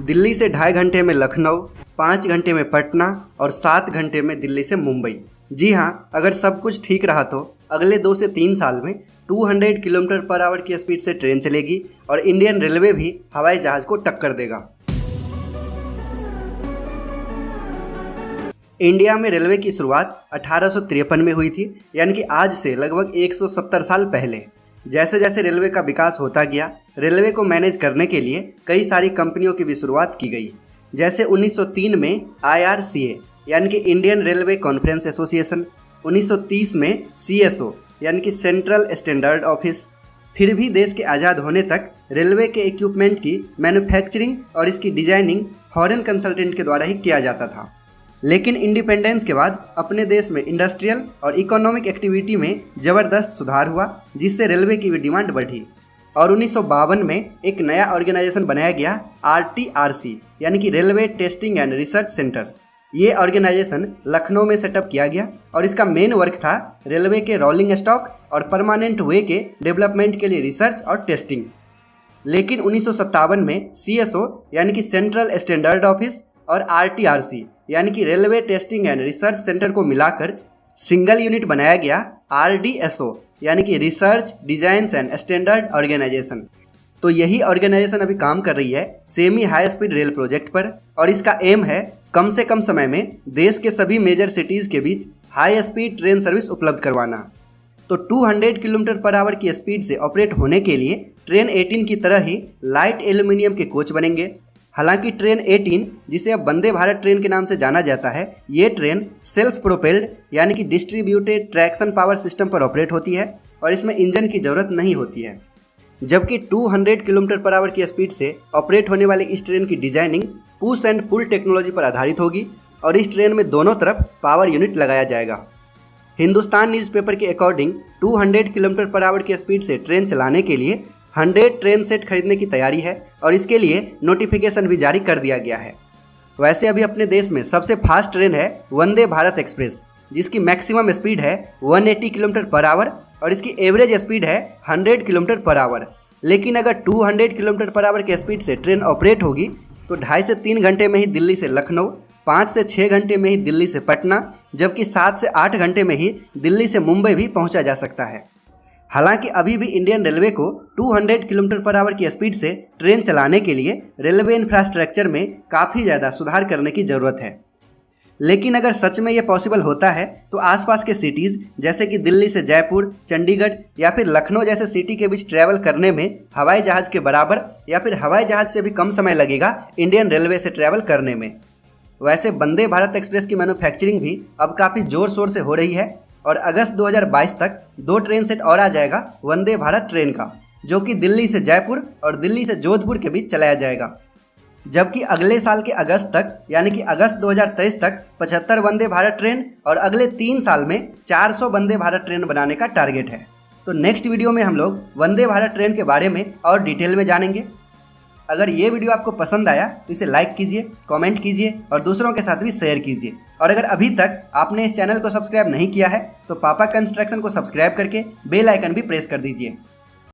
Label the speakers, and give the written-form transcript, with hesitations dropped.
Speaker 1: दिल्ली से 2.5 घंटे में लखनऊ, 5 घंटे में पटना और 7 घंटे में दिल्ली से मुंबई। जी हाँ, अगर सब कुछ ठीक रहा तो अगले 2 से 3 साल में 200 किलोमीटर पर आवर की स्पीड से ट्रेन चलेगी और इंडियन रेलवे भी हवाई जहाज को टक्कर देगा। इंडिया में रेलवे की शुरुआत 1853 में हुई थी, यानी कि आज से लगभग 170 साल पहले। जैसे जैसे रेलवे का विकास होता गया, रेलवे को मैनेज करने के लिए कई सारी कंपनियों की भी शुरुआत की गई। जैसे 1903 में IRCA यानी कि इंडियन रेलवे कॉन्फ्रेंस एसोसिएशन, 1930 में CSO यानी कि सेंट्रल स्टैंडर्ड ऑफिस। फिर भी देश के आज़ाद होने तक रेलवे के इक्विपमेंट की मैन्युफैक्चरिंग और इसकी डिजाइनिंग फॉरेन कंसल्टेंट के द्वारा ही किया जाता था। लेकिन इंडिपेंडेंस के बाद अपने देश में इंडस्ट्रियल और इकोनॉमिक एक्टिविटी में ज़बरदस्त सुधार हुआ, जिससे रेलवे की भी डिमांड बढ़ी और 1952 में एक नया ऑर्गेनाइजेशन बनाया गया, RTRC यानी कि railway testing and research centre. ये ऑर्गेनाइजेशन लखनऊ में सेटअप किया गया और इसका मेन वर्क था रेलवे के रोलिंग स्टॉक और परमानेंट वे के डेवलपमेंट के लिए रिसर्च और टेस्टिंग। लेकिन 1957 में CSO यानी कि सेंट्रल स्टैंडर्ड ऑफिस और RTRC यानी कि railway testing and research centre को मिलाकर सिंगल यूनिट बनाया गया, RDSO यानी कि research designs and standard organisation. तो यही ऑर्गेनाइजेशन अभी काम कर रही है semi high speed rail project पर और इसका एम है कम से कम समय में देश के सभी मेजर सिटीज़ के बीच हाई स्पीड ट्रेन सर्विस उपलब्ध करवाना। तो 200 किलोमीटर पर आवर की स्पीड से ऑपरेट होने के लिए ट्रेन 18 की तरह ही लाइट एल्यूमिनियम के कोच बनेंगे। हालांकि ट्रेन 18, जिसे अब वंदे भारत ट्रेन के नाम से जाना जाता है, ये ट्रेन सेल्फ प्रोपेल्ड यानी कि डिस्ट्रीब्यूटेड ट्रैक्शन पावर सिस्टम पर ऑपरेट होती है और इसमें इंजन की ज़रूरत नहीं होती है। जबकि 200 किलोमीटर पर आवर की स्पीड से ऑपरेट होने वाली इस ट्रेन की designing push and pull technology पर आधारित होगी और इस ट्रेन में दोनों तरफ पावर यूनिट लगाया जाएगा। हिंदुस्तान न्यूज़पेपर के अकॉर्डिंग 200 किलोमीटर पर आवर की स्पीड से ट्रेन चलाने के लिए 100 ट्रेन सेट खरीदने की तैयारी है और इसके लिए नोटिफिकेशन भी जारी कर दिया गया है। वैसे अभी अपने देश में सबसे फास्ट ट्रेन है वंदे भारत एक्सप्रेस, जिसकी मैक्सिमम स्पीड है 180 किलोमीटर पर आवर और इसकी एवरेज स्पीड है 100 किलोमीटर पर आवर। लेकिन अगर 200 किलोमीटर पर आवर की स्पीड से ट्रेन ऑपरेट होगी तो 2.5 से 3 घंटे में ही दिल्ली से लखनऊ, 5 से 6 घंटे में ही दिल्ली से पटना, जबकि 7 से 8 घंटे में ही दिल्ली से मुंबई भी पहुंचा जा सकता है। हालांकि अभी भी इंडियन रेलवे को 200 किलोमीटर पर आवर की स्पीड से ट्रेन चलाने के लिए रेलवे इंफ्रास्ट्रक्चर में काफ़ी ज़्यादा सुधार करने की ज़रूरत है। लेकिन अगर सच में ये पॉसिबल होता है तो आसपास के सिटीज़ जैसे कि दिल्ली से जयपुर, चंडीगढ़ या फिर लखनऊ जैसे सिटी के बीच ट्रैवल करने में हवाई जहाज़ के बराबर या फिर हवाई जहाज़ से भी कम समय लगेगा इंडियन रेलवे से ट्रैवल करने में। वैसे वंदे भारत एक्सप्रेस की मैन्युफैक्चरिंग भी अब काफ़ी ज़ोर शोर से हो रही है और अगस्त 2022 तक 2 ट्रेन सेट और आ जाएगा वंदे भारत ट्रेन का, जो कि दिल्ली से जयपुर और दिल्ली से जोधपुर के बीच चलाया जाएगा। जबकि अगले साल के अगस्त तक यानी कि अगस्त 2023 तक 75 वंदे भारत ट्रेन और अगले 3 साल में 400 वंदे भारत ट्रेन बनाने का टारगेट है। तो नेक्स्ट वीडियो में हम लोग वंदे भारत ट्रेन के बारे में और डिटेल में जानेंगे। अगर ये वीडियो आपको पसंद आया तो इसे लाइक कीजिए, कमेंट कीजिए और दूसरों के साथ भी शेयर कीजिए। और अगर अभी तक आपने इस चैनल को सब्सक्राइब नहीं किया है तो पापा कंस्ट्रक्शन को सब्सक्राइब करके बेल आइकन भी प्रेस कर दीजिए।